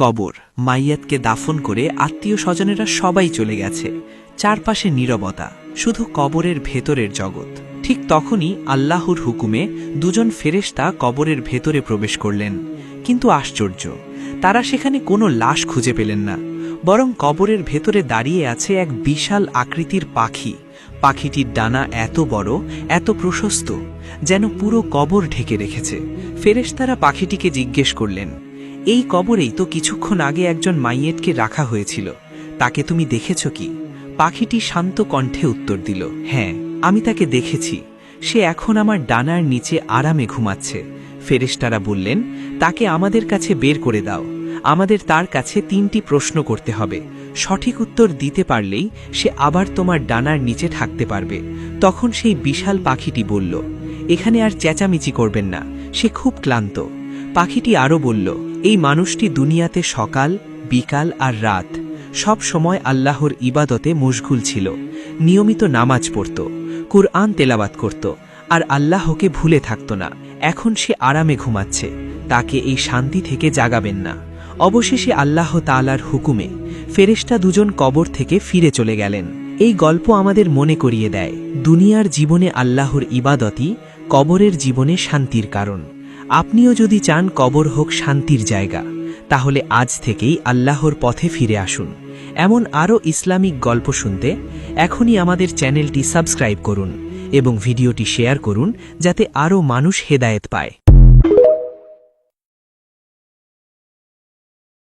কবর। মাইয়াতকে দাফন করে আত্মীয় স্বজনেরা সবাই চলে গেছে। চারপাশে নীরবতা, শুধু কবরের ভেতরের জগৎ। ঠিক তখনই আল্লাহর হুকুমে দুজন ফেরেশতা কবরের ভেতরে প্রবেশ করলেন। কিন্তু আশ্চর্য, তারা সেখানে কোনো লাশ খুঁজে পেলেন না, বরং কবরের ভেতরে দাঁড়িয়ে আছে এক বিশাল আকৃতির পাখি। পাখিটির ডানা এত বড়, এত প্রশস্ত, যেন পুরো কবর ঢেকে রেখেছে। ফেরেশতারা পাখিটিকে জিজ্ঞেস করলেন, এই কবরেই তো কিছুক্ষণ আগে একজন মাইয়েতকে রাখা হয়েছিল, তাকে তুমি দেখেছ কি? পাখিটি শান্ত কণ্ঠে উত্তর দিল, হ্যাঁ, আমি তাকে দেখেছি। সে এখন আমার ডানার নিচে আরামে ঘুমাচ্ছে। ফেরেশতারা বললেন, তাকে আমাদের কাছে বের করে দাও। আমাদের তার কাছে 3টি প্রশ্ন করতে হবে। সঠিক উত্তর দিতে পারলেই সে আবার তোমার ডানার নিচে থাকতে পারবে। তখন সেই বিশাল পাখিটি বলল, এখানে আর চেঁচামেচি করবেন না, সে খুব ক্লান্ত। পাখিটি আরও বলল, এই মানুষটি দুনিয়াতে সকাল, বিকাল আর রাত সব সময় আল্লাহর ইবাদতে মশগুল ছিল। নিয়মিত নামাজ পড়ত, কুরআন তেলাওয়াত করত, আর আল্লাহকে ভুলে থাকত না। এখন সে আরামে ঘুমাচ্ছে, তাকে এই শান্তি থেকে জাগাবেন না। অবশেষে আল্লাহ তাআলার হুকুমে ফেরেশতা দুজন কবর থেকে ফিরে চলে গেলেন। এই গল্প আমাদের মনে করিয়ে দেয়, দুনিয়ার জীবনে আল্লাহর ইবাদতই কবরের জীবনে শান্তির কারণ। আপনিও যদি চান কবর হোক শান্তির জায়গা, তাহলে আজ থেকেই আল্লাহর পথে ফিরে আসুন। এমন আরও ইসলামিক গল্প শুনতে এখনই আমাদের চ্যানেলটি সাবস্ক্রাইব করুন এবং ভিডিওটি শেয়ার করুন, যাতে আরও মানুষ হেদায়েত পায়।